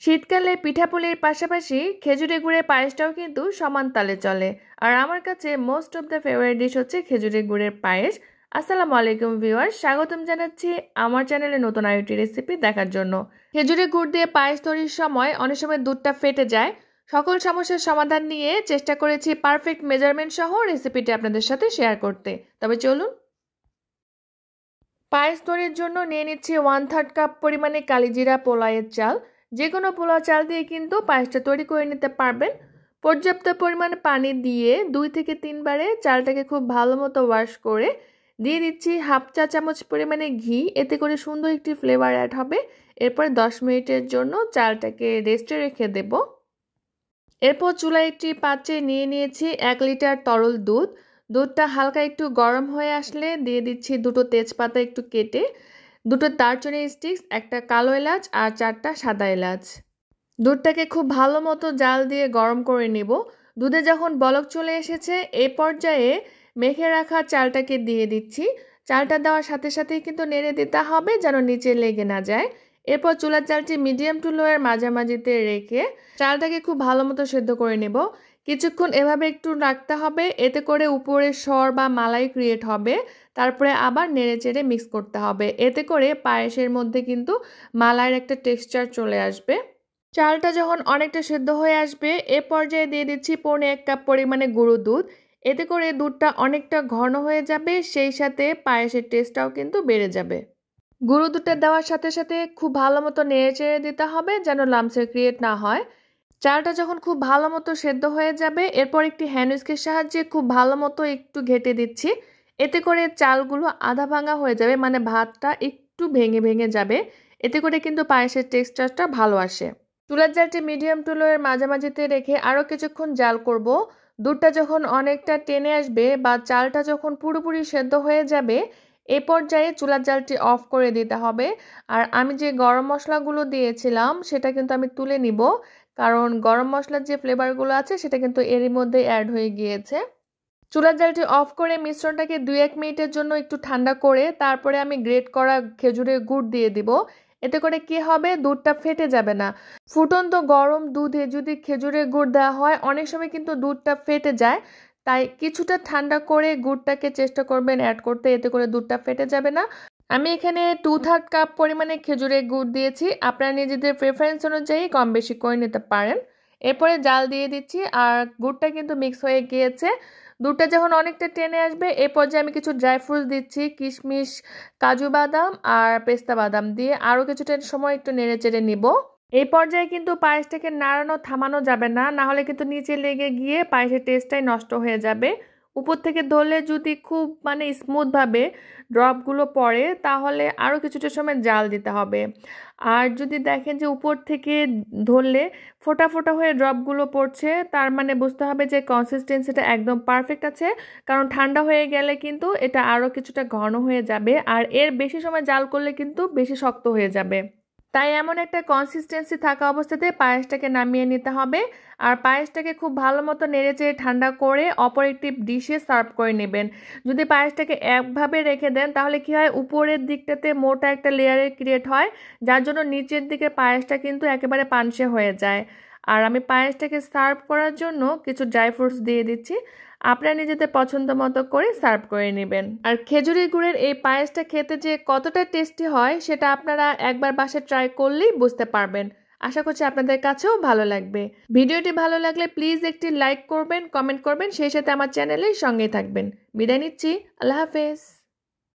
শীতকালে পিঠাপুলির পাশাপাশি খেজুরের গুড়ের পায়েসটাও কিন্তু সমান তালে চলে। আর আমার কাছে most of the favourite dish হচ্ছে খেজুরের গুড়ের পায়েস। আসসালামু আলাইকুম ভিউয়ার্স, স্বাগতম জানাচ্ছি আমার চ্যানেলে নতুন আরেকটি রেসিপি দেখার জন্য। খেজুরের গুড় দিয়ে পায়েস তৈরির সময় অনেক সময় দুধটা ফেটে যায়। সকল সমস্যার সমাধান নিয়ে চেষ্টা করেছি পারফেক্ট মেজারমেন্ট সহ রেসিপিটি আপনাদের সাথে শেয়ার করতে। তবে চলুন। পায়েস তৈরির জন্য নিয়ে নিচ্ছি 1/3 কাপ পরিমাণে কালিজিরা পোলাওয়ের চাল। যে কোনো পোলাও চাল দিয়ে কিন্তু পায়েসটা তৈরি করে নিতে পারবেন। পর্যাপ্ত পরিমাণে পানি দিয়ে 2 থেকে 3 বারে চালটাকে খুব ভালো মতো ওয়াশ করে দিয়ে দিচ্ছি হাফ চা চামচ পরিমাণে ঘি। এতে করে সুন্দর একটি ফ্লেভার অ্যাড হবে। এরপর 10 মিনিটের জন্য চালটাকে রেস্টে রেখে দেব। এরপর চুলায় একটি পাত্রে নিয়ে নিয়েছি 1 লিটার তরল দুধ। দুধটা হালকা একটু গরম হয়ে আসলে দিয়ে দিচ্ছি 2টো তেজপাতা একটু কেটে, 2টো দারচিনি স্টিক্স, একটা কালো এলাচ আর 4টা সাদা এলাচ। দুধটাকে খুব ভালো মতো জাল দিয়ে গরম করে নেব। দুধে যখন বলক চলে এসেছে এই পর্যায়ে মেখে রাখা চালটাকে দিয়ে দিচ্ছি। চালটা দেওয়ার সাথে সাথেই কিন্তু নেড়ে দিতে হবে যেন নিচে লেগে না যায়। এরপর চুলার চালটি মিডিয়াম টু লোয়ের মাঝামাঝিতে রেখে চালটাকে খুব ভালো মতো সেদ্ধ করে নেব। কিছুক্ষণ এভাবে একটু রাখতে হবে, এতে করে উপরে সর বা মালাই ক্রিয়েট হবে। তারপরে আবার নেড়ে চেড়ে মিক্স করতে হবে। এতে করে পায়েসের মধ্যে কিন্তু মালাইয়ের একটা টেক্সচার চলে আসবে। চালটা যখন অনেকটা সেদ্ধ হয়ে আসবে এ পর্যায়ে দিয়ে দিচ্ছি 1/4 কাপ পরিমাণে গুঁড়ো দুধ। এতে করে দুধটা অনেকটা ঘন হয়ে যাবে, সেই সাথে পায়েসের টেস্টটাও কিন্তু বেড়ে যাবে। গুঁড়ো দুধটা দেওয়ার সাথে সাথে খুব ভালো মতো নেড়ে চেড়ে দিতে হবে যেন লাম্পসের ক্রিয়েট না হয়। চালটা যখন খুব ভালো মতো সেদ্ধ হয়ে যাবে এরপর একটি হ্যান্ড উইস্কের সাহায্যে খুব ভালো মতো একটু ঘেটে দিচ্ছি। এতে করে চালগুলো আধা ভাঙা হয়ে যাবে, মানে ভাতটা একটু ভেঙে ভেঙে যাবে। এতে করে কিন্তু পায়েসের টেক্সচারটা ভালো আসে। চুলার জালটি মিডিয়াম টু লোয়ের মাঝামাঝিতে রেখে আরও কিছুক্ষণ জাল করব। দুধটা যখন অনেকটা টেনে আসবে বা চালটা যখন পুরোপুরি সেদ্ধ হয়ে যাবে এ পর্যায়ে চুলার জালটি অফ করে দিতে হবে। আর আমি যে গরম মশলাগুলো দিয়েছিলাম সেটা কিন্তু আমি তুলে নিব, কারণ গরম মশলার যে ফ্লেভারগুলো আছে সেটা কিন্তু এরই মধ্যে অ্যাড হয়ে গিয়েছে। চুলার জালটি অফ করে মিশ্রণটাকে 2-1 মিনিটের জন্য একটু ঠান্ডা করে তারপরে আমি গ্রেট করা খেজুরের গুড় দিয়ে দিব। এতে করে কি হবে, দুধটা ফেটে যাবে না। ফুটন্ত গরম দুধে যদি খেজুরের গুড় দেওয়া হয় অনেক সময় কিন্তু দুধটা ফেটে যায়। তাই কিছুটা ঠান্ডা করে গুড়টাকে চেষ্টা করবেন অ্যাড করতে, এতে করে দুধটা ফেটে যাবে না। আমি এখানে 2/3 কাপ পরিমাণে খেজুরের গুড় দিয়েছি। আপনারা নিজেদের প্রেফারেন্স অনুযায়ী কম বেশি করে নিতে পারেন। এরপরে জাল দিয়ে দিচ্ছি আর গুড়টা কিন্তু মিক্স হয়ে গিয়েছে। দুধটা যখন অনেকটা টেনে আসবে এ পর্যায়ে আমি কিছু ড্রাই ফ্রুটস দিচ্ছি, কিশমিশ, কাজু বাদাম আর পেস্তা বাদাম দিয়ে আরও কিছুটা সময় একটু নেড়ে চেড়ে নিব। এই পর্যায়ে কিন্তু পায়েসটাকে নাড়ানো থামানো যাবে না, না হলে কিন্তু নিচে লেগে গিয়ে পায়েসের টেস্টটাই নষ্ট হয়ে যাবে। উপর থেকে ধরলে যদি খুব স্মুথভাবে ড্রপগুলো পড়ে তাহলে আরও কিছুটা সময় জাল দিতে হবে। আর যদি দেখেন যে উপর থেকে ধরলে ফোটা ফোটা হয়ে ড্রপগুলো পড়ছে, তার মানে বুঝতে হবে যে কনসিস্টেন্সিটা একদম পারফেক্ট আছে, কারণ ঠান্ডা হয়ে গেলে কিন্তু এটা আরও কিছুটা ঘন হয়ে যাবে। আর এর বেশি সময় জাল করলে কিন্তু বেশি শক্ত হয়ে যাবে। তাই এমন একটা কনসিস্টেন্সি থাকা অবস্থাতে পায়েসটাকে নামিয়ে নিতে হবে। আর পায়েসটাকে খুব ভালো মতো নেড়েচেড়ে ঠান্ডা করে অপর একটি ডিশে সার্ভ করে নেবেন। যদি পায়েসটাকে একভাবে রেখে দেন তাহলে কি হয়, উপরের দিকটাতে মোটা একটা লেয়ারের ক্রিয়েট হয়, যার জন্য নিচের দিকে পায়েসটা কিন্তু একেবারে পানসে হয়ে যায়। আর আমি পায়েসটাকে সার্ভ করার জন্য কিছু ড্রাই ফ্রুটস দিয়ে দিচ্ছি। আপনারা নিজেদের পছন্দ মতো করে সার্ভ করে নেবেন। আর খেজুরের গুড়ের এই পায়েসটা খেতে যে কতটা টেস্টি হয় সেটা আপনারা একবার বাসায় ট্রাই করলেই বুঝতে পারবেন। আশা করছি আপনাদের কাছেও ভালো লাগবে। ভিডিওটি ভালো লাগলে প্লিজ একটি লাইক করবেন, কমেন্ট করবেন, সেই সাথে আমার চ্যানেলের সঙ্গেই থাকবেন। বিদায় নিচ্ছি, আল্লাহ হাফেজ।